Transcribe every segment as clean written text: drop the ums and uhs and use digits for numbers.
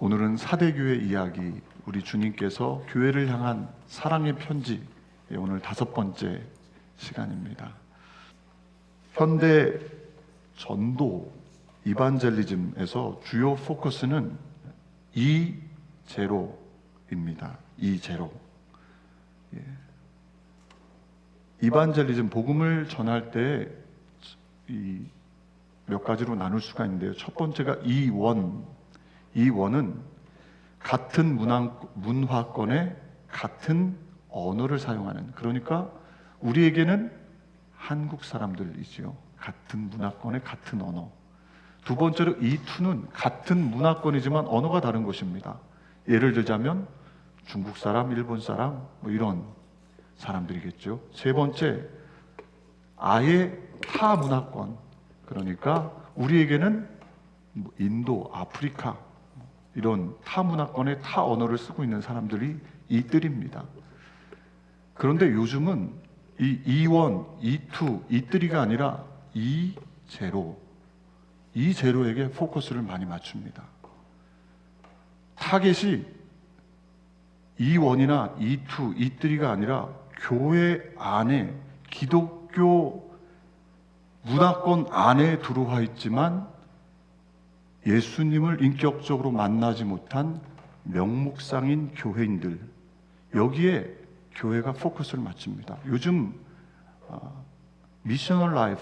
오늘은 사대교회 이야기, 우리 주님께서 교회를 향한 사랑의 편지, 오늘 5번째 시간입니다. 현대 전도 이반젤리즘에서 주요 포커스는 이제로입니다. 이제로. 이반젤리즘, 복음을 전할 때 몇 가지로 나눌 수가 있는데요. 첫 번째가 이원은 같은 문화권의 같은 언어를 사용하는, 그러니까 우리에게는 한국 사람들이지요. 같은 문화권의 같은 언어. 두 번째로 이투는 같은 문화권이지만 언어가 다른 것입니다. 예를 들자면 중국 사람, 일본 사람, 이런 사람들이겠죠. 세 번째, 아예 타 문화권, 그러니까 우리에게는 인도, 아프리카, 이런 타 문화권의 타 언어를 쓰고 있는 사람들이 이들입니다. 그런데 요즘은 이 이원, 이투, 이들이가 아니라 이제로에게 포커스를 많이 맞춥니다. 타겟이 이원이나 이투, 이들이가 아니라 교회 안에, 기독교 문화권 안에 들어와 있지만 예수님을 인격적으로 만나지 못한 명목상인 교회인들, 여기에 교회가 포커스를 맞춥니다. 요즘 미셔널 라이프,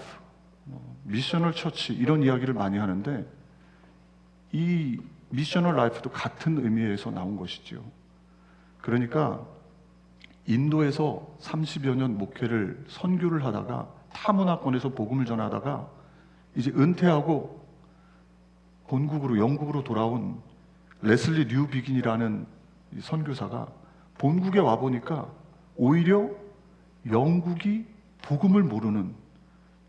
미셔널 처치, 이런 이야기를 많이 하는데 이 미셔널 라이프도 같은 의미에서 나온 것이죠. 그러니까 인도에서 30여 년 목회를, 선교를 하다가 타문화권에서 복음을 전하다가 이제 은퇴하고 본국으로, 영국으로 돌아온 레슬리 뉴비긴이라는 선교사가 본국에 와보니까 오히려 영국이 복음을 모르는,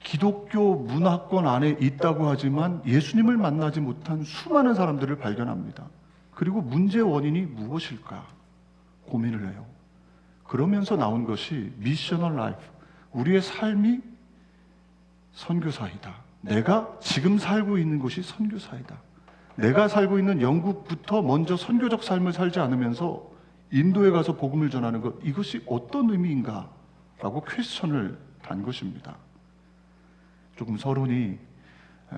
기독교 문화권 안에 있다고 하지만 예수님을 만나지 못한 수많은 사람들을 발견합니다. 그리고 문제의 원인이 무엇일까 고민을 해요. 그러면서 나온 것이 미셔널 라이프, 우리의 삶이 선교사이다. 내가 지금 살고 있는 곳이 선교사이다. 내가 살고 있는 영국부터 먼저 선교적 삶을 살지 않으면서 인도에 가서 복음을 전하는 것, 이것이 어떤 의미인가? 라고 퀘스천을 단 것입니다. 조금 서론이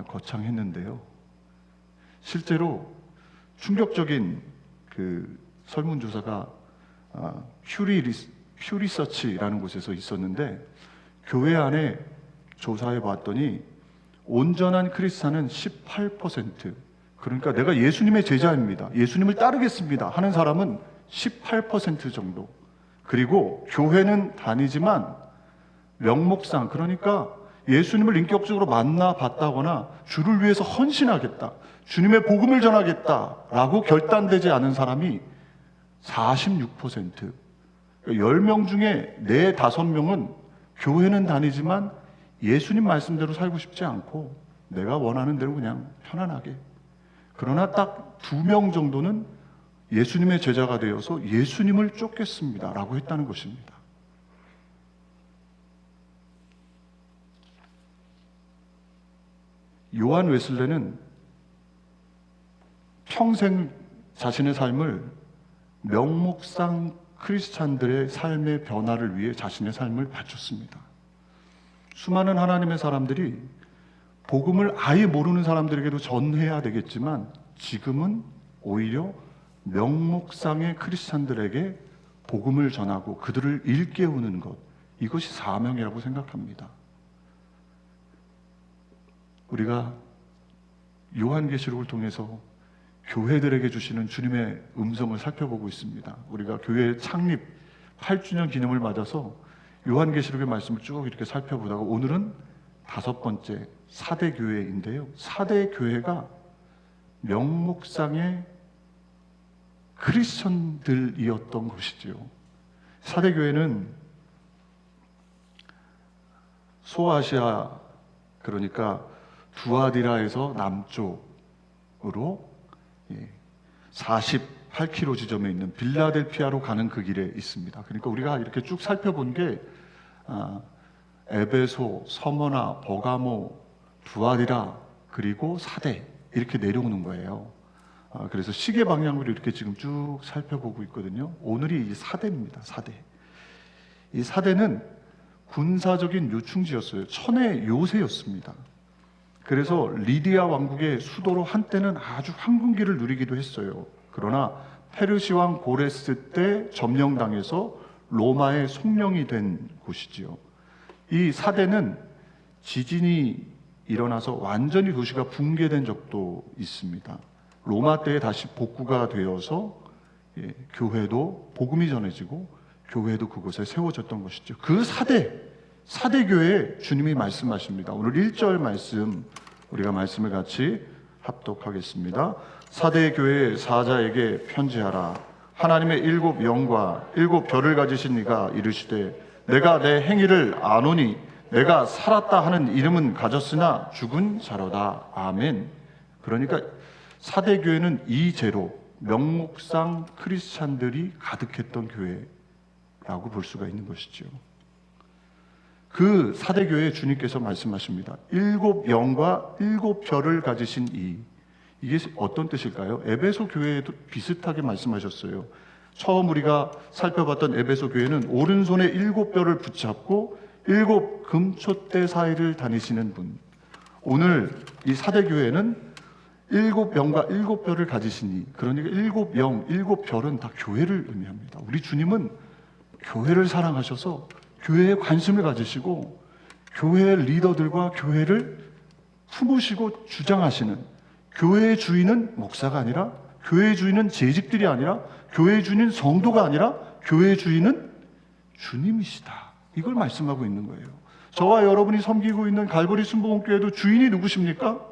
거창했는데요. 실제로 충격적인 그 설문조사가 휴 리서치라는 곳에서 있었는데, 교회 안에 조사해 봤더니 온전한 크리스찬은 18%, 그러니까 내가 예수님의 제자입니다, 예수님을 따르겠습니다 하는 사람은 18% 정도. 그리고 교회는 다니지만 명목상, 그러니까 예수님을 인격적으로 만나봤다거나 주를 위해서 헌신하겠다, 주님의 복음을 전하겠다라고 결단되지 않은 사람이 46%. 10명 중에 4, 5명은 교회는 다니지만 예수님 말씀대로 살고 싶지 않고 내가 원하는 대로 그냥 편안하게. 그러나 딱 2명 정도는 예수님의 제자가 되어서 예수님을 쫓겠습니다 라고 했다는 것입니다. 요한 웨슬레는 평생 자신의 삶을 명목상 크리스찬들의 삶의 변화를 위해 자신의 삶을 바쳤습니다. 수많은 하나님의 사람들이 복음을 아예 모르는 사람들에게도 전해야 되겠지만 지금은 오히려 명목상의 크리스찬들에게 복음을 전하고 그들을 일깨우는 것, 이것이 사명이라고 생각합니다. 우리가 요한계시록을 통해서 교회들에게 주시는 주님의 음성을 살펴보고 있습니다. 우리가 교회 창립 8주년 기념을 맞아서 요한계시록의 말씀을 쭉 이렇게 살펴보다가 오늘은 5번째 사대교회인데요. 사대교회가 명목상의 크리스천들이었던 것이지요. 사대교회는 소아시아, 그러니까 두아디라에서 남쪽으로 48km 지점에 있는 빌라델피아로 가는 그 길에 있습니다. 그러니까 우리가 이렇게 쭉 살펴본 게 에베소, 서머나, 버가모, 두아디라, 그리고 사대, 이렇게 내려오는 거예요. 그래서 시계 방향으로 이렇게 지금 쭉 살펴보고 있거든요. 오늘이 이 사대입니다. 사대. 이 사대는 군사적인 요충지였어요. 천의 요새였습니다. 그래서 리디아 왕국의 수도로 한때는 아주 황금기를 누리기도 했어요. 그러나 페르시 왕 고레스 때 점령당해서 로마의 속령이 된 곳이지요. 이 사대는 지진이 일어나서 완전히 도시가 붕괴된 적도 있습니다. 로마 때에 다시 복구가 되어서 교회도 복음이 전해지고 교회도 그곳에 세워졌던 것이죠. 그 사대교회에 주님이 말씀하십니다. 오늘 1절 말씀 우리가 말씀을 같이 합독하겠습니다. 사대교회 사자에게 편지하라. 하나님의 7 영과 7 별을 가지신 이가 이르시되 내가 내 행위를 아노니 내가 살았다 하는 이름은 가졌으나 죽은 자로다. 아멘. 그러니까 사대교회는 이 죄로 명목상 크리스찬들이 가득했던 교회라고 볼 수가 있는 것이죠. 그 사대교회에 주님께서 말씀하십니다. 7 영과 7 별을 가지신 이게 어떤 뜻일까요? 에베소 교회에도 비슷하게 말씀하셨어요. 처음 우리가 살펴봤던 에베소 교회는 오른손에 7 별을 붙잡고 7 금촛대 사이를 다니시는 분. 오늘 이 사대교회는 7 영과 7 별을 가지신 이, 그러니까 7 영, 7 별은 다 교회를 의미합니다. 우리 주님은 교회를 사랑하셔서 교회에 관심을 가지시고 교회 리더들과 교회를 품으시고 주장하시는, 교회의 주인은 목사가 아니라, 교회의 주인은 재직들이 아니라, 교회의 주인은 성도가 아니라 교회의 주인은 주님이시다. 이걸 말씀하고 있는 거예요. 저와 여러분이 섬기고 있는 갈보리 순복음교회도 주인이 누구십니까?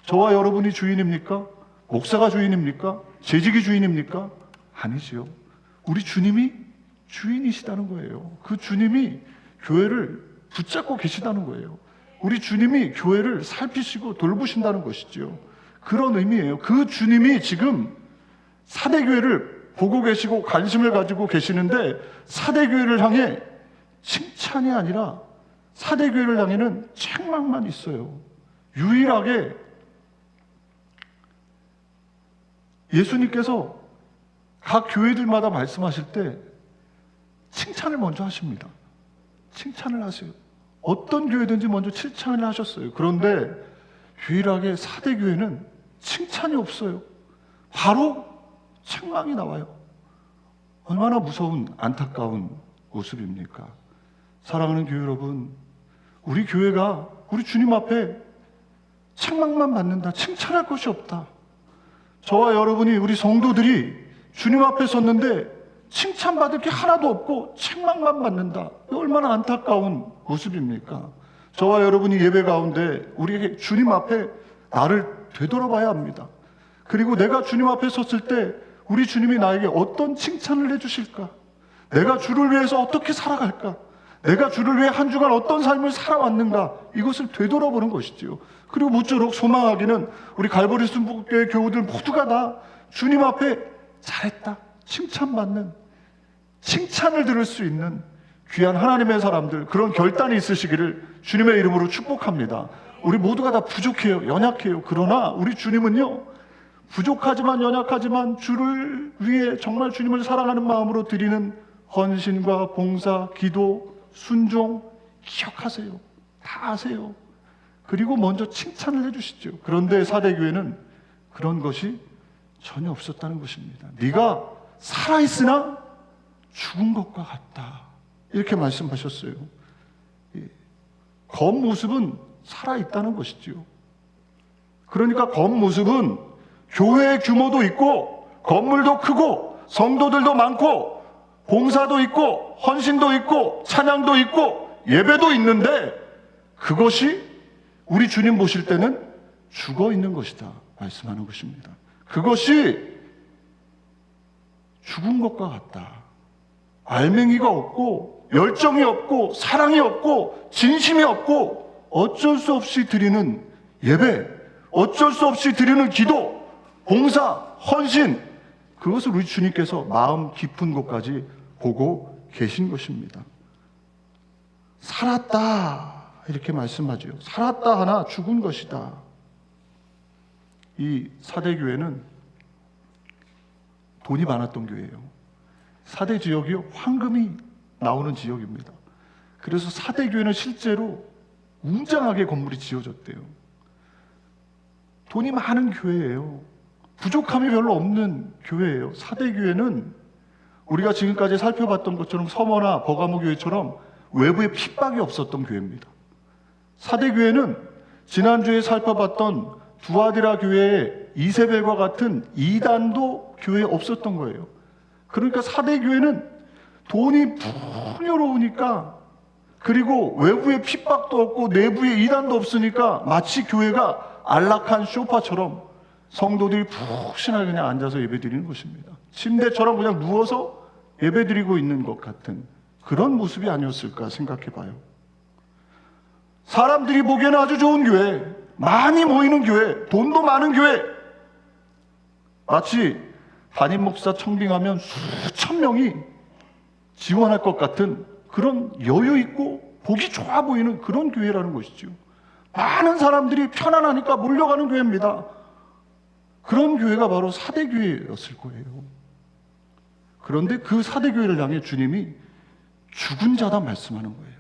저와 여러분이 주인입니까? 목사가 주인입니까? 재직이 주인입니까? 아니지요. 우리 주님이 주인이시다는 거예요. 그 주님이 교회를 붙잡고 계시다는 거예요. 우리 주님이 교회를 살피시고 돌보신다는 것이죠. 그런 의미예요. 그 주님이 지금 사대교회를 보고 계시고 관심을 가지고 계시는데, 사대교회를 향해 칭찬이 아니라 사대교회를 향해는 책망만 있어요. 유일하게 예수님께서 각 교회들마다 말씀하실 때 칭찬을 먼저 하십니다. 칭찬을 하세요. 어떤 교회든지 먼저 칭찬을 하셨어요. 그런데 유일하게 사대교회는 칭찬이 없어요. 바로 책망이 나와요. 얼마나 무서운, 안타까운 모습입니까? 사랑하는 교회 여러분, 우리 교회가 우리 주님 앞에 책망만 받는다, 칭찬할 것이 없다. 저와 여러분이, 우리 성도들이 주님 앞에 섰는데 칭찬받을 게 하나도 없고 책망만 받는다. 얼마나 안타까운 모습입니까? 저와 여러분이 예배 가운데 우리 주님 앞에 나를 되돌아봐야 합니다. 그리고 내가 주님 앞에 섰을 때 우리 주님이 나에게 어떤 칭찬을 해주실까? 내가 주를 위해서 어떻게 살아갈까? 내가 주를 위해 한 주간 어떤 삶을 살아왔는가? 이것을 되돌아보는 것이지요. 그리고 무쪼록 소망하기는 우리 갈보리 순복음교회 교우들 모두가 다 주님 앞에 잘했다, 칭찬받는, 칭찬을 들을 수 있는 귀한 하나님의 사람들, 그런 결단이 있으시기를 주님의 이름으로 축복합니다. 우리 모두가 다 부족해요, 연약해요. 그러나 우리 주님은요, 부족하지만 연약하지만 주를 위해 정말 주님을 사랑하는 마음으로 드리는 헌신과 봉사, 기도, 순종 기억하세요. 다 아세요. 그리고 먼저 칭찬을 해주시죠. 그런데 사대교회는 그런 것이 전혀 없었다는 것입니다. 네가 살아있으나 죽은 것과 같다, 이렇게 말씀하셨어요. 겉모습은 살아있다는 것이죠. 그러니까 겉모습은 교회의 규모도 있고 건물도 크고 성도들도 많고 봉사도 있고 헌신도 있고 찬양도 있고 예배도 있는데, 그것이 우리 주님 보실 때는 죽어 있는 것이다 말씀하는 것입니다. 그것이 죽은 것과 같다. 알맹이가 없고 열정이 없고 사랑이 없고 진심이 없고 어쩔 수 없이 드리는 예배, 어쩔 수 없이 드리는 기도, 봉사, 헌신, 그것을 우리 주님께서 마음 깊은 곳까지 보고 계신 것입니다. 살았다 이렇게 말씀하죠. 살았다 하나 죽은 것이다. 이 사대교회는 돈이 많았던 교회예요. 사대 지역이 황금이 나오는 지역입니다. 그래서 사대교회는 실제로 웅장하게 건물이 지어졌대요. 돈이 많은 교회예요. 부족함이 별로 없는 교회예요. 사대교회는 우리가 지금까지 살펴봤던 것처럼 서머나 버가모 교회처럼 외부에 핍박이 없었던 교회입니다. 사대교회는 지난주에 살펴봤던 두아디라 교회의 이세벨과 같은 이단도 교회에 없었던 거예요. 그러니까 사대교회는 돈이 풍요로우니까, 그리고 외부에 핍박도 없고 내부에 이단도 없으니까 마치 교회가 안락한 소파처럼 성도들이 푹신하게 그냥 앉아서 예배드리는 것입니다. 침대처럼 그냥 누워서 예배드리고 있는 것 같은 그런 모습이 아니었을까 생각해 봐요. 사람들이 보기에는 아주 좋은 교회, 많이 모이는 교회, 돈도 많은 교회, 마치 담임 목사 청빙하면 수천 명이 지원할 것 같은 그런 여유 있고 보기 좋아 보이는 그런 교회라는 것이죠. 많은 사람들이 편안하니까 몰려가는 교회입니다. 그런 교회가 바로 사대교회였을 거예요. 그런데 그 사대교회를 향해 주님이 죽은 자다 말씀하는 거예요.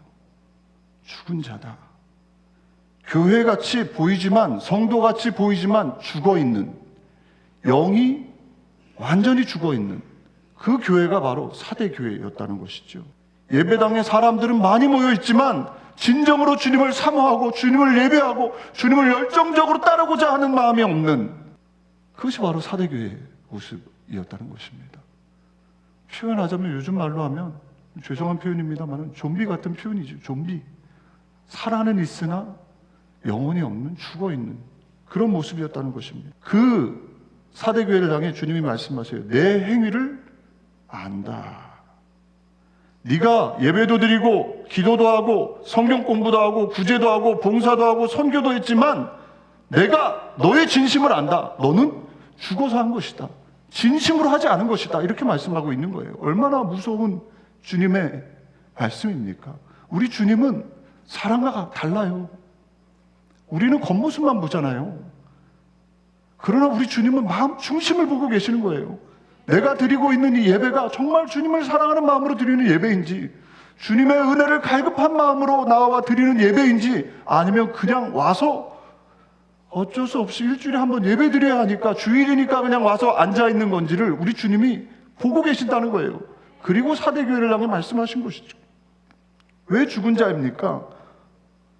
죽은 자다. 교회같이 보이지만, 성도같이 보이지만 죽어있는, 영이 완전히 죽어있는 그 교회가 바로 사대교회였다는 것이죠. 예배당에 사람들은 많이 모여있지만 진정으로 주님을 사모하고 주님을 예배하고 주님을 열정적으로 따르고자 하는 마음이 없는, 그것이 바로 사대교회의 모습이었다는 것입니다. 표현하자면 요즘 말로 하면, 죄송한 표현입니다만 좀비 같은 표현이죠. 좀비. 살아는 있으나 영혼이 없는, 죽어있는 그런 모습이었다는 것입니다. 그 사대교회를 향해 주님이 말씀하세요. 내 행위를 안다. 네가 예배도 드리고 기도도 하고 성경 공부도 하고 구제도 하고 봉사도 하고 선교도 했지만 내가 너의 진심을 안다. 너는 죽어서 한 것이다. 진심으로 하지 않은 것이다. 이렇게 말씀하고 있는 거예요. 얼마나 무서운 주님의 말씀입니까? 우리 주님은 사람과 달라요. 우리는 겉모습만 보잖아요. 그러나 우리 주님은 마음 중심을 보고 계시는 거예요. 내가 드리고 있는 이 예배가 정말 주님을 사랑하는 마음으로 드리는 예배인지, 주님의 은혜를 갈급한 마음으로 나와 드리는 예배인지, 아니면 그냥 와서 어쩔 수 없이 일주일에 한 번 예배 드려야 하니까 주일이니까 그냥 와서 앉아있는 건지를 우리 주님이 보고 계신다는 거예요. 그리고 사대교회를 향해 말씀하신 것이죠. 왜 죽은 자입니까?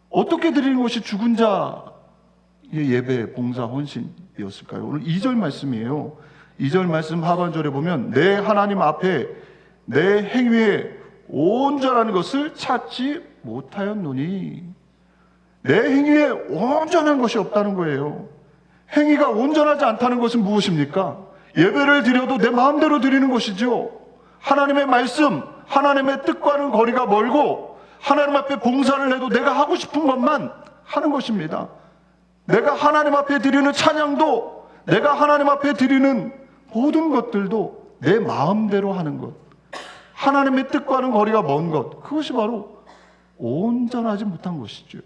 어떻게 드리는 것이 죽은 자의 예배, 봉사, 헌신이었을까요? 오늘 2절 말씀이에요. 2절 말씀 하반절에 보면 내 하나님 앞에 내 행위에 온전한 것을 찾지 못하였노니, 내 행위에 온전한 것이 없다는 거예요. 행위가 온전하지 않다는 것은 무엇입니까? 예배를 드려도 내 마음대로 드리는 것이죠. 하나님의 말씀, 하나님의 뜻과는 거리가 멀고 하나님 앞에 봉사를 해도 내가 하고 싶은 것만 하는 것입니다. 내가 하나님 앞에 드리는 찬양도, 내가 하나님 앞에 드리는 모든 것들도 내 마음대로 하는 것, 하나님의 뜻과는 거리가 먼 것, 그것이 바로 온전하지 못한 것이죠.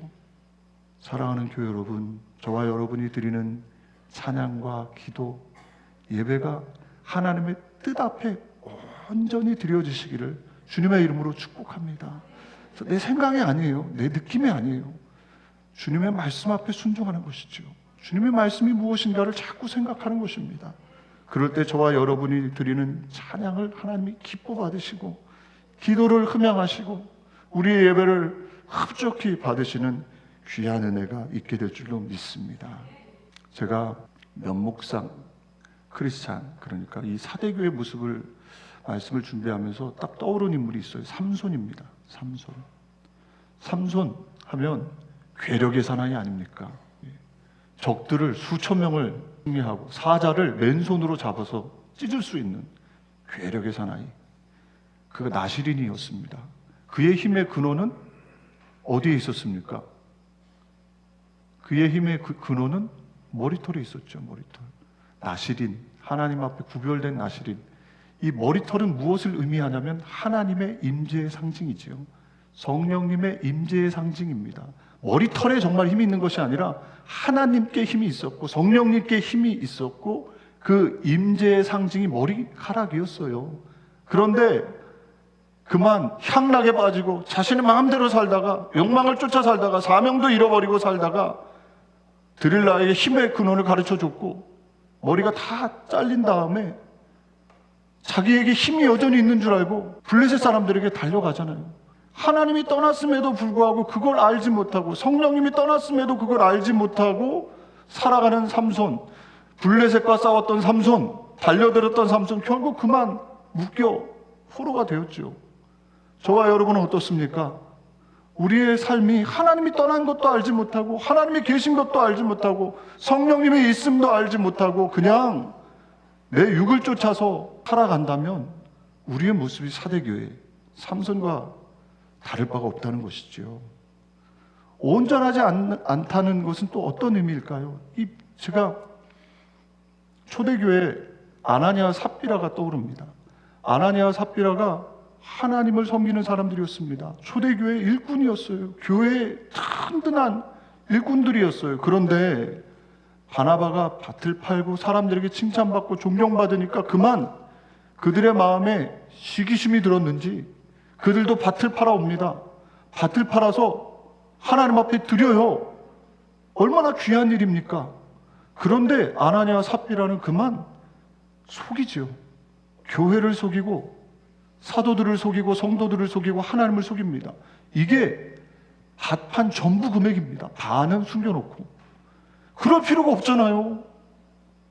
사랑하는 교회 여러분, 저와 여러분이 드리는 찬양과 기도, 예배가 하나님의 뜻 앞에 온전히 드려지시기를 주님의 이름으로 축복합니다. 내 생각이 아니에요. 내 느낌이 아니에요. 주님의 말씀 앞에 순종하는 것이죠. 주님의 말씀이 무엇인가를 자꾸 생각하는 것입니다. 그럴 때 저와 여러분이 드리는 찬양을 하나님이 기뻐 받으시고 기도를 흠양하시고 우리의 예배를 흡족히 받으시는 귀한 은혜가 있게 될 줄로 믿습니다. 제가 면목상 크리스찬, 그러니까 이 사대교의 모습을 말씀을 준비하면서 딱 떠오른 인물이 있어요. 삼손입니다. 삼손 하면 괴력의 사나이 아닙니까? 적들을 수천 명을 승리하고 사자를 맨손으로 잡아서 찢을 수 있는 괴력의 사나이, 그가 나시린이었습니다. 그의 힘의 근원은 어디에 있었습니까? 그의 힘의 근원은 머리털에 있었죠. 머리털. 나시린, 하나님 앞에 구별된 나시린. 이 머리털은 무엇을 의미하냐면 하나님의 임재의 상징이지요. 성령님의 임재의 상징입니다. 머리털에 정말 힘이 있는 것이 아니라 하나님께 힘이 있었고 성령님께 힘이 있었고 그 임재의 상징이 머리카락이었어요. 그런데 그만 향락에 빠지고 자신의 마음대로 살다가 욕망을 쫓아 살다가 사명도 잃어버리고 살다가 드릴라에게 힘의 근원을 가르쳐줬고 머리가 다 잘린 다음에 자기에게 힘이 여전히 있는 줄 알고 블레셋 사람들에게 달려가잖아요. 하나님이 떠났음에도 불구하고 그걸 알지 못하고 성령님이 떠났음에도 그걸 알지 못하고 살아가는 삼손, 블레셋과 싸웠던 삼손, 달려들었던 삼손, 결국 그만 묶여 포로가 되었죠. 저와 여러분은 어떻습니까? 우리의 삶이 하나님이 떠난 것도 알지 못하고 하나님이 계신 것도 알지 못하고 성령님이 있음도 알지 못하고 그냥 내 육을 쫓아서 살아간다면 우리의 모습이 사대교회 삼손과 다를 바가 없다는 것이죠. 온전하지 않다는 것은 또 어떤 의미일까요? 제가 초대교회 아나니아와 삽비라가 떠오릅니다. 아나니아와 삽비라가 하나님을 섬기는 사람들이었습니다. 초대교회 일꾼이었어요. 교회의 든든한 일꾼들이었어요. 그런데 바나바가 밭을 팔고 사람들에게 칭찬받고 존경받으니까 그만 그들의 마음에 시기심이 들었는지 그들도 밭을 팔아옵니다. 밭을 팔아서 하나님 앞에 드려요. 얼마나 귀한 일입니까? 그런데 아나니아와 삽비라는 그만 속이죠. 교회를 속이고 사도들을 속이고 성도들을 속이고 하나님을 속입니다. 이게 밭판 전부 금액입니다. 반은 숨겨놓고. 그럴 필요가 없잖아요.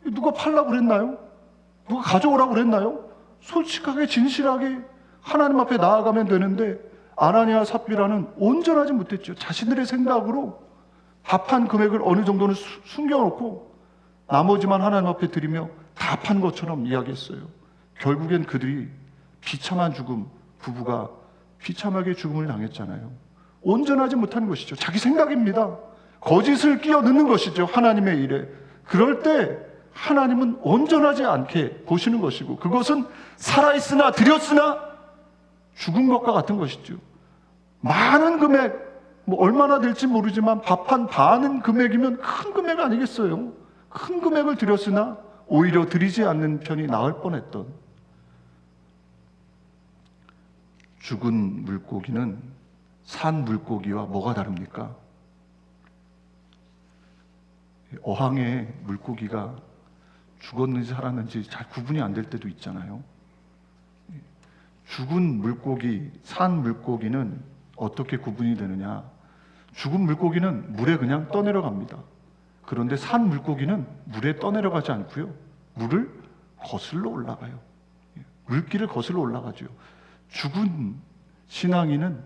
누가 팔라고 그랬나요? 누가 가져오라고 그랬나요? 솔직하게 진실하게 하나님 앞에 나아가면 되는데 아나니아 삽비라는 온전하지 못했죠. 자신들의 생각으로 밭판 금액을 어느 정도는 숨겨놓고 나머지만 하나님 앞에 드리며 다 판 것처럼 이야기했어요. 결국엔 그들이 비참한 죽음, 부부가 비참하게 죽음을 당했잖아요. 온전하지 못한 것이죠. 자기 생각입니다. 거짓을 끼워 넣는 것이죠. 하나님의 일에. 그럴 때 하나님은 온전하지 않게 보시는 것이고 그것은 살아있으나 드렸으나 죽은 것과 같은 것이죠. 많은 금액, 얼마나 될지 모르지만 밥 한 반은 금액이면 큰 금액 아니겠어요? 큰 금액을 드렸으나 오히려 드리지 않는 편이 나을 뻔했던 죽은 물고기는 산 물고기와 뭐가 다릅니까? 어항에 물고기가 죽었는지 살았는지 잘 구분이 안 될 때도 있잖아요. 죽은 물고기, 산 물고기는 어떻게 구분이 되느냐? 죽은 물고기는 물에 그냥 떠내려갑니다. 그런데 산 물고기는 물에 떠내려가지 않고요. 물을 거슬러 올라가요. 물길을 거슬러 올라가죠. 죽은 신앙인은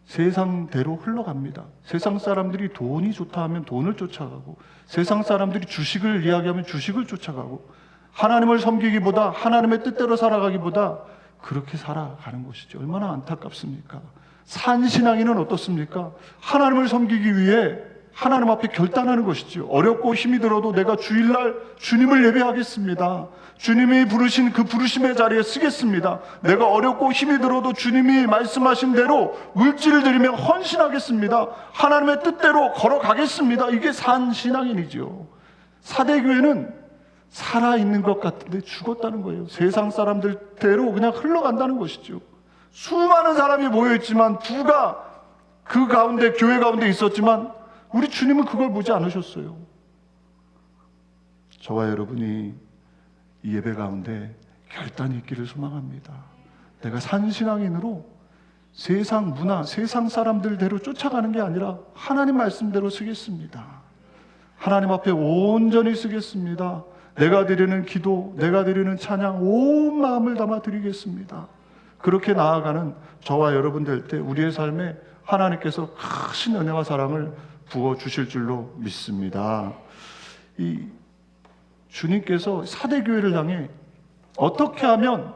세상대로 흘러갑니다. 세상 사람들이 돈이 좋다 하면 돈을 쫓아가고 세상 사람들이 주식을 이야기하면 주식을 쫓아가고 하나님을 섬기기보다 하나님의 뜻대로 살아가기보다 그렇게 살아가는 것이죠. 얼마나 안타깝습니까? 산 신앙인은 어떻습니까? 하나님을 섬기기 위해 하나님 앞에 결단하는 것이죠. 어렵고 힘이 들어도 내가 주일날 주님을 예배하겠습니다. 주님이 부르신 그 부르심의 자리에 쓰겠습니다. 내가 어렵고 힘이 들어도 주님이 말씀하신 대로 물질을 드리며 헌신하겠습니다. 하나님의 뜻대로 걸어가겠습니다. 이게 산 신앙인이죠. 사대교회는 살아있는 것 같은데 죽었다는 거예요. 세상 사람들대로 그냥 흘러간다는 것이죠. 수많은 사람이 모여있지만 부가 그 가운데 교회 가운데 있었지만 우리 주님은 그걸 보지 않으셨어요. 저와 여러분이 이 예배 가운데 결단이 있기를 소망합니다. 내가 산신앙인으로 세상 문화, 세상 사람들대로 쫓아가는 게 아니라 하나님 말씀대로 쓰겠습니다. 하나님 앞에 온전히 쓰겠습니다. 내가 드리는 기도, 내가 드리는 찬양 온 마음을 담아 드리겠습니다. 그렇게 나아가는 저와 여러분 될 때 우리의 삶에 하나님께서 크신 은혜와 사랑을 부어주실 줄로 믿습니다. 이 주님께서 사대교회를 향해 어떻게 하면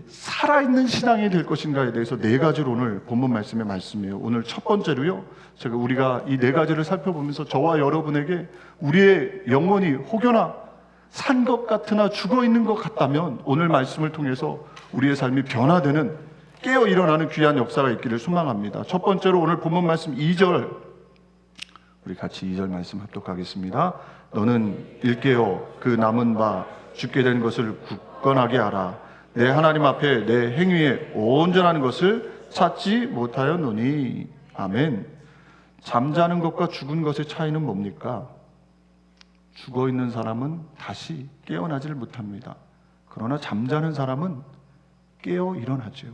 살아있는 신앙이 될 것인가에 대해서 네 가지로 오늘 본문 말씀의 말씀이에요. 오늘 첫 번째로요, 우리가 이 네 가지를 살펴보면서 저와 여러분에게 우리의 영혼이 혹여나 산 것 같으나 죽어 있는 것 같다면 오늘 말씀을 통해서 우리의 삶이 변화되는 깨어 일어나는 귀한 역사가 있기를 소망합니다. 첫 번째로 오늘 본문 말씀 2절, 우리 같이 2절 말씀 합독하겠습니다. 너는 일깨어 그 남은 바 죽게 된 것을 굳건하게 하라. 내 하나님 앞에 내 행위에 온전한 것을 찾지 못하였노니. 아멘. 잠자는 것과 죽은 것의 차이는 뭡니까? 죽어 있는 사람은 다시 깨어나지를 못합니다. 그러나 잠자는 사람은 깨어 일어나죠.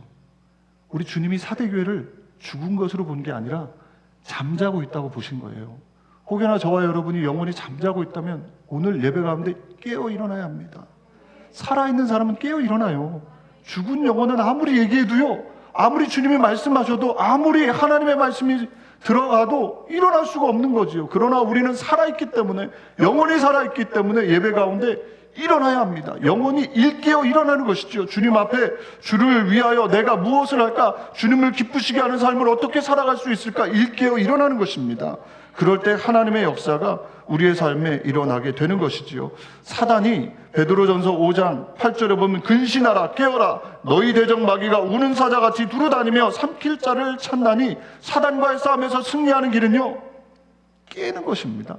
우리 주님이 사대교회를 죽은 것으로 본 게 아니라 잠자고 있다고 보신 거예요. 혹여나 저와 여러분이 영원히 잠자고 있다면 오늘 예배 가운데 깨어 일어나야 합니다. 살아있는 사람은 깨어 일어나요. 죽은 영혼은 아무리 얘기해도요, 아무리 주님이 말씀하셔도, 아무리 하나님의 말씀이 들어가도 일어날 수가 없는 거지요. 그러나 우리는 살아있기 때문에, 영원히 살아있기 때문에 예배 가운데 일어나야 합니다. 영혼이 일깨어 일어나는 것이죠. 주님 앞에 주를 위하여 내가 무엇을 할까? 주님을 기쁘시게 하는 삶을 어떻게 살아갈 수 있을까? 일깨어 일어나는 것입니다. 그럴 때 하나님의 역사가 우리의 삶에 일어나게 되는 것이지요. 사단이 베드로전서 5장 8절에 보면 근신하라 깨어라 너희 대적 마귀가 우는 사자같이 두루다니며 삼킬 자를 찾나니. 사단과의 싸움에서 승리하는 길은요, 깨는 것입니다.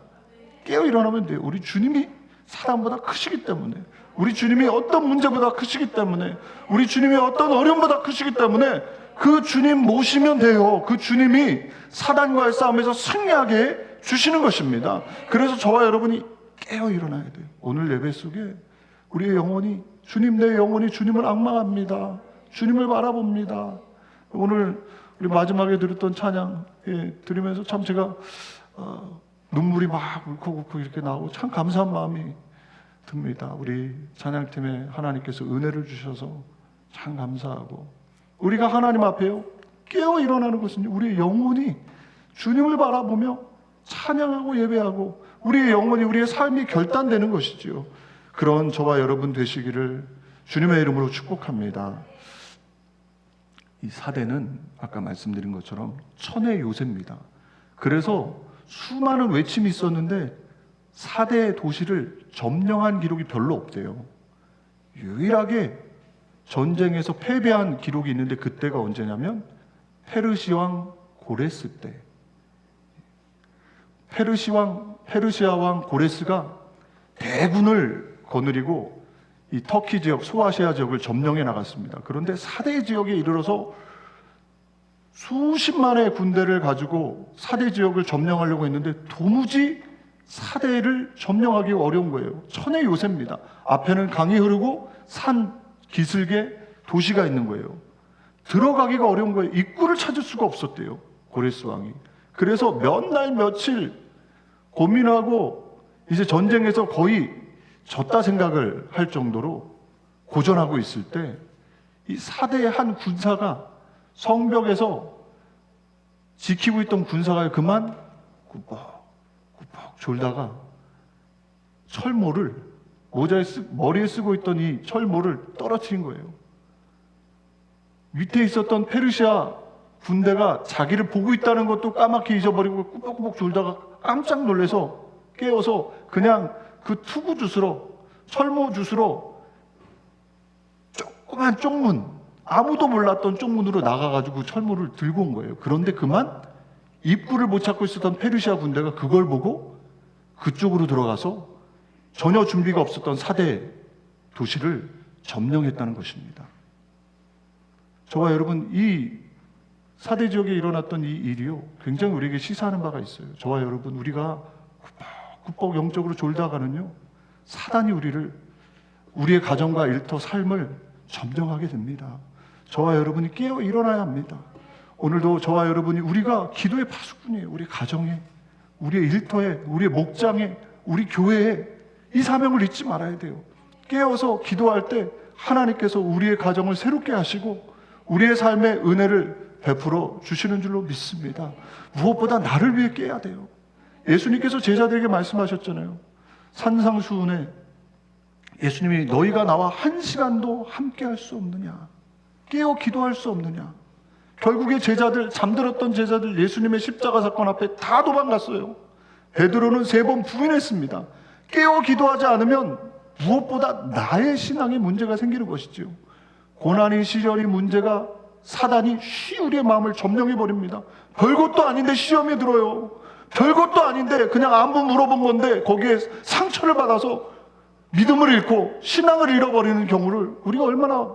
깨어 일어나면 돼요. 우리 주님이 사단보다 크시기 때문에, 우리 주님이 어떤 문제보다 크시기 때문에, 우리 주님이 어떤 어려움보다 크시기 때문에 그 주님 모시면 돼요. 그 주님이 사단과의 싸움에서 승리하게 주시는 것입니다. 그래서 저와 여러분이 깨어 일어나야 돼요. 오늘 예배 속에 우리의 영혼이, 주님, 내 영혼이 주님을 앙망합니다. 주님을 바라봅니다. 오늘 우리 마지막에 들었던 찬양 들으면서 참 제가 눈물이 막 울컥울컥 이렇게 나오고 참 감사한 마음이 듭니다. 우리 찬양팀에 하나님께서 은혜를 주셔서 참 감사하고, 우리가 하나님 앞에요 깨어 일어나는 것은 우리의 영혼이 주님을 바라보며 찬양하고 예배하고 우리의 영혼이, 우리의 삶이 결단되는 것이죠. 그런 저와 여러분 되시기를 주님의 이름으로 축복합니다. 이 사대는 아까 말씀드린 것처럼 천의 요새입니다. 그래서 수많은 외침이 있었는데 사대 도시를 점령한 기록이 별로 없대요. 유일하게 전쟁에서 패배한 기록이 있는데 그때가 언제냐면 페르시 왕 고레스 때. 페르시아 왕 고레스가 대군을 거느리고 이 터키 지역, 소아시아 지역을 점령해 나갔습니다. 그런데 사대 지역에 이르러서 수십만의 군대를 가지고 사대 지역을 점령하려고 했는데 도무지 사대를 점령하기 어려운 거예요. 천의 요새입니다. 앞에는 강이 흐르고 산 기슭에 도시가 있는 거예요. 들어가기가 어려운 거예요. 입구를 찾을 수가 없었대요, 고레스 왕이. 그래서 몇 날 며칠 고민하고 이제 전쟁에서 거의 졌다 생각을 할 정도로 고전하고 있을 때 이 사대의 한 군사가 성벽에서 지키고 있던 군사가 그만 꾸벅꾸벅 졸다가 철모를 머리에 쓰고 있던 이 철모를 떨어뜨린 거예요. 밑에 있었던 페르시아 군대가 자기를 보고 있다는 것도 까맣게 잊어버리고 꾸벅꾸벅 졸다가 깜짝 놀라서 깨어서 그냥 그 투구 줍으로, 철모 줍으로 조그만 쪽문, 아무도 몰랐던 쪽문으로 나가가지고 철모를 들고 온 거예요. 그런데 그만 입구를 못 찾고 있었던 페르시아 군대가 그걸 보고 그쪽으로 들어가서 전혀 준비가 없었던 사대 도시를 점령했다는 것입니다. 저와 여러분, 이 사대 지역에 일어났던 이 일이요, 굉장히 우리에게 시사하는 바가 있어요. 저와 여러분, 우리가 꾸벅꾸벅 영적으로 졸다가는요, 사단이 우리의 가정과 일터, 삶을 점령하게 됩니다. 저와 여러분이 깨어 일어나야 합니다. 오늘도 저와 여러분이, 우리가 기도의 파수꾼이에요. 우리 가정에, 우리의 일터에, 우리의 목장에, 우리 교회에 이 사명을 잊지 말아야 돼요. 깨어서 기도할 때 하나님께서 우리의 가정을 새롭게 하시고 우리의 삶에 은혜를 베풀어 주시는 줄로 믿습니다. 무엇보다 나를 위해 깨야 돼요. 예수님께서 제자들에게 말씀하셨잖아요. 산상수훈에 예수님이 너희가 나와 한 시간도 함께 할 수 없느냐, 깨어 기도할 수 없느냐. 결국에 잠들었던 제자들 예수님의 십자가 사건 앞에 다 도망갔어요. 베드로는 3번 부인했습니다. 깨어 기도하지 않으면 무엇보다 나의 신앙에 문제가 생기는 것이지요. 고난이 시련이 문제가 사단이 우리의 마음을 점령해 버립니다. 별것도 아닌데 시험에 들어요. 별것도 아닌데 그냥 안부 물어본 건데 거기에 상처를 받아서 믿음을 잃고 신앙을 잃어버리는 경우를 우리가 얼마나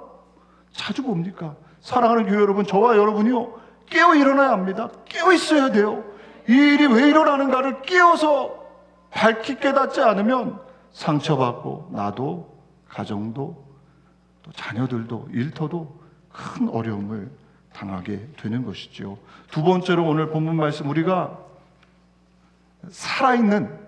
자주 봅니까? 사랑하는 교회 여러분, 저와 여러분이요, 깨어 일어나야 합니다. 깨어 있어야 돼요. 이 일이 왜 일어나는가를 깨어서 밝히 깨닫지 않으면 상처받고 나도, 가정도, 또 자녀들도, 일터도 큰 어려움을 당하게 되는 것이죠. 두 번째로 오늘 본문 말씀, 우리가 살아있는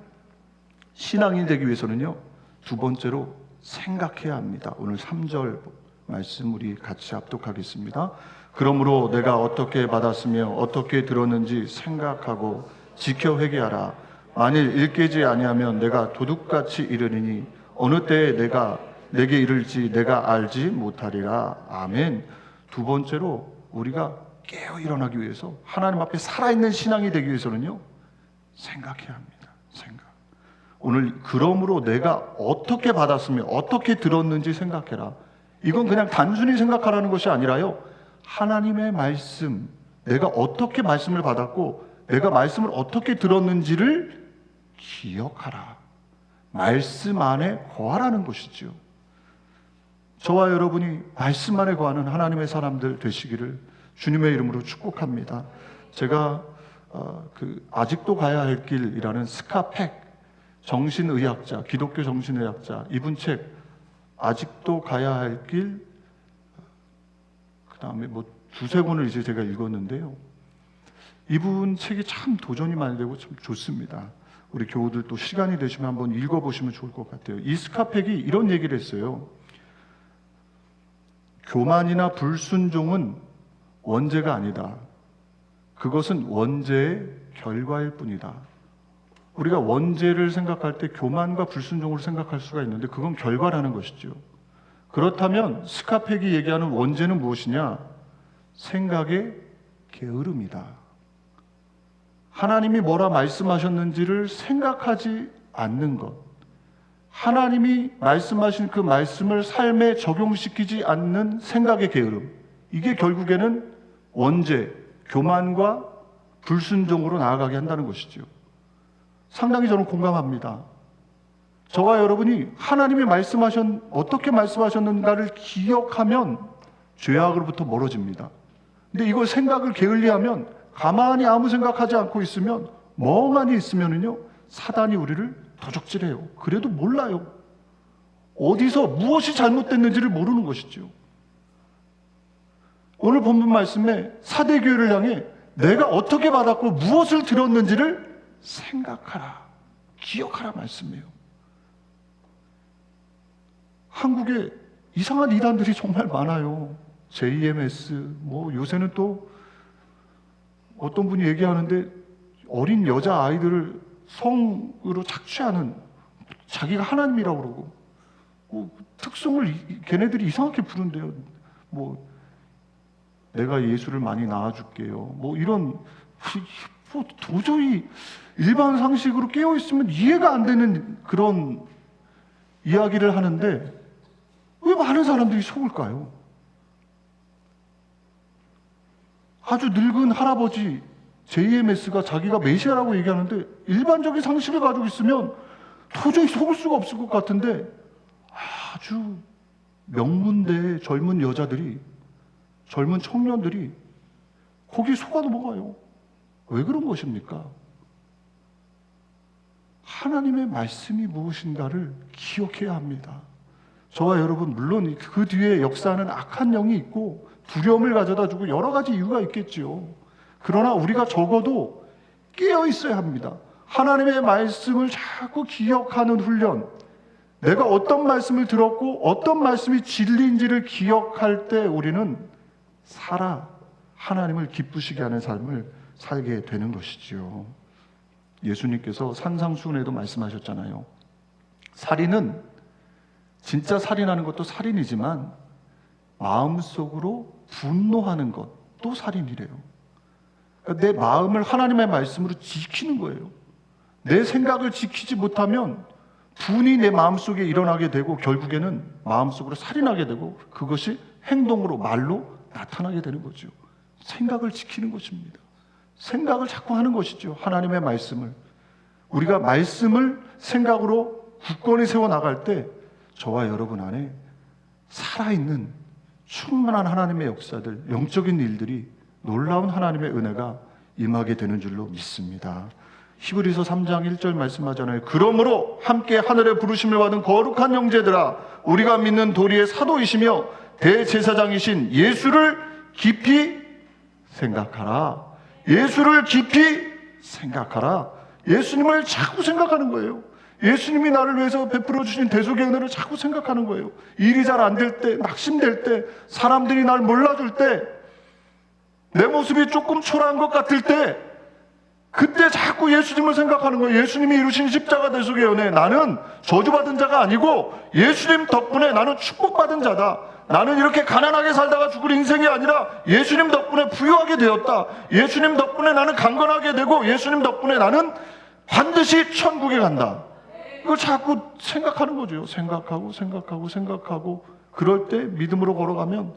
신앙인이 되기 위해서는요, 두 번째로 생각해야 합니다. 오늘 3절 말씀 우리 같이 합독하겠습니다. 그러므로 내가 어떻게 받았으며 어떻게 들었는지 생각하고 지켜 회개하라. 만일 일깨지 아니하면 내가 도둑같이 이르리니 어느 때에 내게 이를지 내가 알지 못하리라. 아멘. 두 번째로 우리가 깨어 일어나기 위해서, 하나님 앞에 살아있는 신앙이 되기 위해서는요, 생각해야 합니다. 생각. 오늘 그러므로 내가 어떻게 받았으며 어떻게 들었는지 생각해라. 이건 그냥 단순히 생각하라는 것이 아니라요, 하나님의 말씀, 내가 어떻게 말씀을 받았고 내가 말씀을 어떻게 들었는지를 기억하라. 말씀 안에 거하라는 것이죠. 저와 여러분이 말씀 안에 거하는 하나님의 사람들 되시기를 주님의 이름으로 축복합니다. 제가 아직도 가야 할 길이라는 스카펙 정신의학자, 기독교 정신의학자, 이분 책 아직도 가야 할 길, 그 다음에 뭐 두세 권을 이제 제가 읽었는데요, 이분 책이 참 도전이 많이 되고 참 좋습니다. 우리 교우들 또 시간이 되시면 한번 읽어보시면 좋을 것 같아요. 이 스카펙이 이런 얘기를 했어요. 교만이나 불순종은 원죄가 아니다. 그것은 원죄의 결과일 뿐이다. 우리가 원죄를 생각할 때 교만과 불순종을 생각할 수가 있는데 그건 결과라는 것이죠. 그렇다면 스카펙이 얘기하는 원죄는 무엇이냐? 생각의 게으름이다. 하나님이 뭐라 말씀하셨는지를 생각하지 않는 것, 하나님이 말씀하신 그 말씀을 삶에 적용시키지 않는 생각의 게으름, 이게 결국에는 원죄, 교만과 불순종으로 나아가게 한다는 것이죠. 상당히 저는 공감합니다. 저와 여러분이 하나님이 어떻게 말씀하셨는가를 기억하면 죄악으로부터 멀어집니다. 근데 이걸 생각을 게을리하면, 가만히 아무 생각하지 않고 있으면, 멍하니 있으면은요, 사단이 우리를 도적질해요. 그래도 몰라요. 어디서 무엇이 잘못됐는지를 모르는 것이죠. 오늘 본문 말씀에 사대교회를 향해 내가 어떻게 받았고 무엇을 들었는지를 생각하라, 기억하라 말씀이에요. 한국에 이상한 이단들이 정말 많아요. JMS, 요새는 또 어떤 분이 얘기하는데 어린 여자 아이들을 성으로 착취하는, 자기가 하나님이라고 그러고, 특성을 걔네들이 이상하게 부른대요. 내가 예수를 많이 낳아줄게요. 이런, 도저히 일반 상식으로 깨어있으면 이해가 안 되는 그런 이야기를 하는데 왜 많은 사람들이 속을까요? 아주 늙은 할아버지 JMS가 자기가 메시아라고 얘기하는데 일반적인 상식을 가지고 있으면 도저히 속을 수가 없을 것 같은데, 아주 명문대의 젊은 여자들이, 젊은 청년들이 거기에 속아 넘어가요. 왜 그런 것입니까? 하나님의 말씀이 무엇인가를 기억해야 합니다. 저와 여러분, 물론 그 뒤에 역사하는 악한 영이 있고 두려움을 가져다 주고 여러 가지 이유가 있겠지요. 그러나 우리가 적어도 깨어 있어야 합니다. 하나님의 말씀을 자꾸 기억하는 훈련, 내가 어떤 말씀을 들었고 어떤 말씀이 진리인지를 기억할 때 우리는 하나님을 기쁘시게 하는 삶을 살게 되는 것이지요. 예수님께서 산상수훈에도 말씀하셨잖아요. 살인은, 진짜 살인하는 것도 살인이지만 마음속으로 분노하는 것도 살인이래요. 내 마음을 하나님의 말씀으로 지키는 거예요. 내 생각을 지키지 못하면 분이 내 마음속에 일어나게 되고 결국에는 마음속으로 살인하게 되고 그것이 행동으로, 말로 나타나게 되는 거죠. 생각을 지키는 것입니다. 생각을 자꾸 하는 것이죠. 하나님의 말씀을. 우리가 말씀을 생각으로 굳건히 세워나갈 때 저와 여러분 안에 살아있는 충만한 하나님의 역사들, 영적인 일들이, 놀라운 하나님의 은혜가 임하게 되는 줄로 믿습니다. 히브리서 3장 1절 말씀하잖아요. 그러므로 함께 하늘의 부르심을 받은 거룩한 형제들아, 우리가 믿는 도리의 사도이시며 대제사장이신 예수를 깊이 생각하라. 예수를 깊이 생각하라. 예수님을 자꾸 생각하는 거예요. 예수님이 나를 위해서 베풀어 주신 대속의 은혜를 자꾸 생각하는 거예요. 일이 잘 안 될 때, 낙심될 때, 사람들이 날 몰라줄 때, 내 모습이 조금 초라한 것 같을 때, 그때 자꾸 예수님을 생각하는 거예요. 예수님이 이루신 십자가 대속의 은혜, 나는 저주받은 자가 아니고 예수님 덕분에 나는 축복받은 자다. 나는 이렇게 가난하게 살다가 죽을 인생이 아니라 예수님 덕분에 부유하게 되었다. 예수님 덕분에 나는 강건하게 되고 예수님 덕분에 나는 반드시 천국에 간다. 이걸 자꾸 생각하는 거죠. 생각하고 그럴 때 믿음으로 걸어가면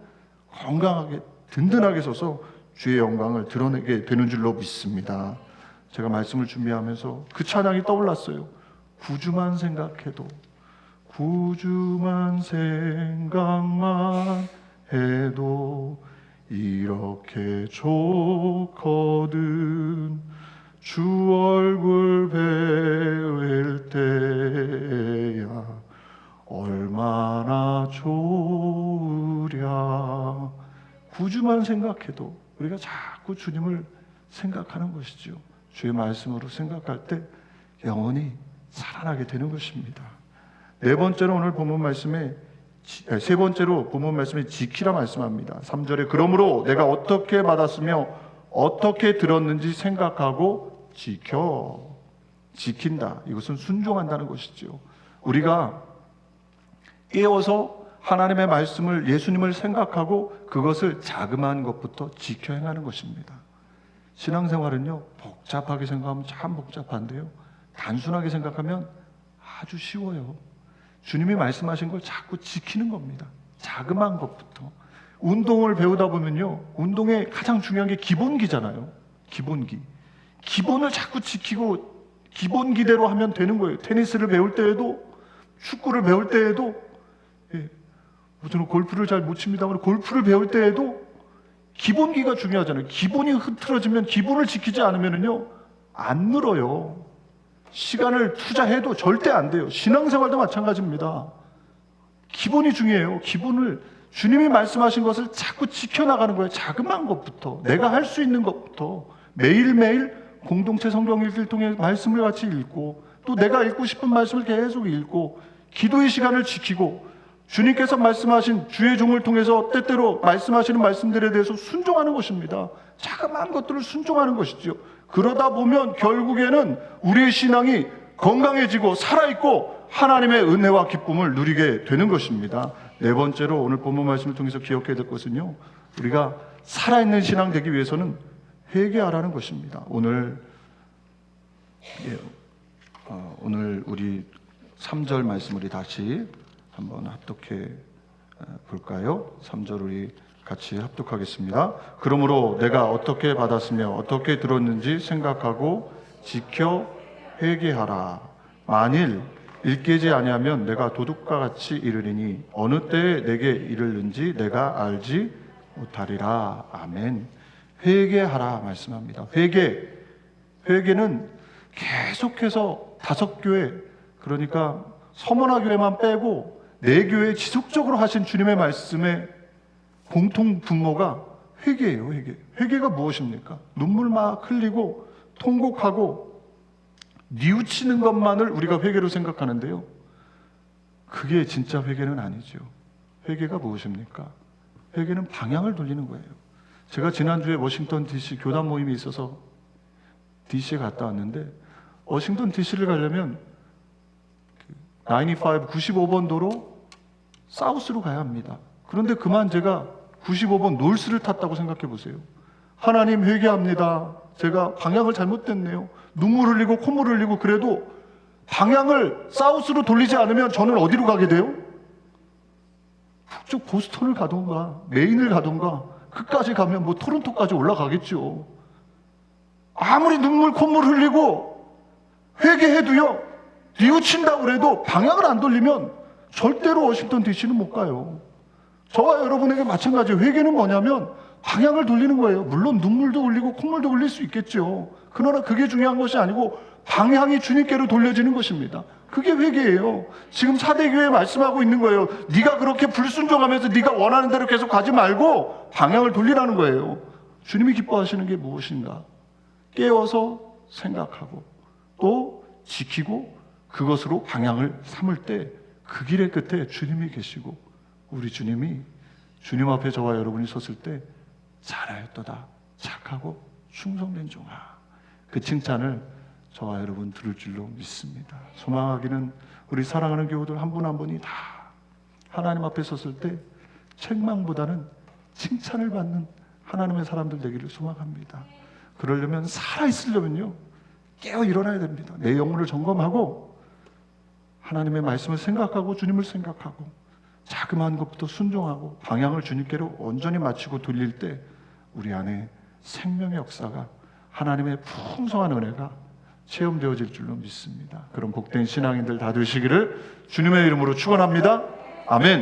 건강하게 든든하게 서서 주의 영광을 드러내게 되는 줄로 믿습니다. 제가 말씀을 준비하면서 그 찬양이 떠올랐어요. 구주만 생각해도, 구주만 생각만 해도 이렇게 좋거든. 주 얼굴 뵐 때야 얼마나 좋으랴. 구주만 생각해도, 우리가 자꾸 주님을 생각하는 것이죠. 주의 말씀으로 생각할 때 영원히 살아나게 되는 것입니다. 세 번째로 본문 말씀에 지키라 말씀합니다. 3절에 그러므로 내가 어떻게 받았으며 어떻게 들었는지 생각하고 지킨다. 이것은 순종한다는 것이죠. 우리가 깨어서 하나님의 말씀을, 예수님을 생각하고 그것을 자그마한 것부터 지켜 행하는 것입니다. 신앙생활은요, 복잡하게 생각하면 참 복잡한데요, 단순하게 생각하면 아주 쉬워요. 주님이 말씀하신 걸 자꾸 지키는 겁니다. 자그마한 것부터. 운동을 배우다 보면요, 운동의 가장 중요한 게 기본기잖아요. 기본을 자꾸 지키고 기본기대로 하면 되는 거예요. 테니스를 배울 때에도, 축구를 배울 때에도, 저는 골프를 잘 못 칩니다만 골프를 배울 때에도 기본기가 중요하잖아요. 기본이 흐트러지면, 기본을 지키지 않으면요 안 늘어요. 시간을 투자해도 절대 안 돼요. 신앙생활도 마찬가지입니다. 기본이 중요해요. 기본을, 주님이 말씀하신 것을 자꾸 지켜나가는 거예요. 자그마한 것부터, 내가 할 수 있는 것부터. 매일매일 공동체 성경 읽기를 통해 말씀을 같이 읽고, 또 내가 읽고 싶은 말씀을 계속 읽고, 기도의 시간을 지키고, 주님께서 말씀하신 주의 종을 통해서 때때로 말씀하시는 말씀들에 대해서 순종하는 것입니다. 자그마한 것들을 순종하는 것이죠. 그러다 보면 결국에는 우리의 신앙이 건강해지고 살아있고 하나님의 은혜와 기쁨을 누리게 되는 것입니다. 네 번째로 오늘 본문 말씀을 통해서 기억해야 될 것은요, 우리가 살아있는 신앙 되기 위해서는 회개하라는 것입니다. 오늘 우리 3절 말씀 우리 다시 한번 합독해 볼까요? 3절 우리 같이 합독하겠습니다. 그러므로 내가 어떻게 받았으며 어떻게 들었는지 생각하고 지켜 회개하라. 만일 일깨지 아니하면 내가 도둑과 같이 이르리니 어느 때에 내게 이르는지 내가 알지 못하리라. 아멘. 회개하라 말씀합니다. 회개는 계속해서 5교회, 그러니까 서문화 교회만 빼고 4교회 지속적으로 하신 주님의 말씀의 공통 분모가 회개예요. 회개가 무엇입니까? 눈물 막 흘리고 통곡하고 뉘우치는 것만을 우리가 회개로 생각하는데요, 그게 진짜 회개는 아니죠. 회개가 무엇입니까? 회개는 방향을 돌리는 거예요. 제가 지난주에 워싱턴 DC 교단 모임이 있어서 DC에 갔다 왔는데, 워싱턴 DC를 가려면 95번 도로 사우스로 가야 합니다. 그런데 그만 제가 95번 노스를 탔다고 생각해 보세요. 하나님 회개합니다. 제가 방향을 잘못됐네요. 눈물 흘리고 콧물 흘리고 그래도 방향을 사우스로 돌리지 않으면 저는 어디로 가게 돼요? 북쪽 보스턴을 가던가 메인을 가던가 그까지 가면 뭐 토론토까지 올라가겠죠. 아무리 눈물 콧물 흘리고 회개해도요, 뉘우친다고 그래도 방향을 안 돌리면 절대로 워싱턴 DC는 못 가요. 저와 여러분에게 마찬가지. 회개는 뭐냐면 방향을 돌리는 거예요. 물론 눈물도 흘리고 콧물도 흘릴 수 있겠죠. 그러나 그게 중요한 것이 아니고 방향이 주님께로 돌려지는 것입니다. 그게 회개예요. 지금 사대교회 말씀하고 있는 거예요. 네가 그렇게 불순종하면서 네가 원하는 대로 계속 가지 말고 방향을 돌리라는 거예요. 주님이 기뻐하시는 게 무엇인가? 깨워서 생각하고 또 지키고 그것으로 방향을 삼을 때 그 길의 끝에 주님이 계시고 우리 주님이 주님 앞에 저와 여러분이 섰을 때 잘하였도다 착하고 충성된 종아, 그 칭찬을 저와 여러분 들을 줄로 믿습니다. 소망하기는 우리 사랑하는 교우들 한 분 한 분이 다 하나님 앞에 섰을 때 책망보다는 칭찬을 받는 하나님의 사람들 되기를 소망합니다. 그러려면 살아있으려면요, 깨어 일어나야 됩니다. 내 영혼을 점검하고 하나님의 말씀을 생각하고 주님을 생각하고 자그마한 것부터 순종하고 방향을 주님께로 온전히 맞추고 돌릴 때 우리 안에 생명의 역사가, 하나님의 풍성한 은혜가 체험되어질 줄로 믿습니다. 그런 복된 신앙인들 다 되시기를 주님의 이름으로 축원합니다. 아멘.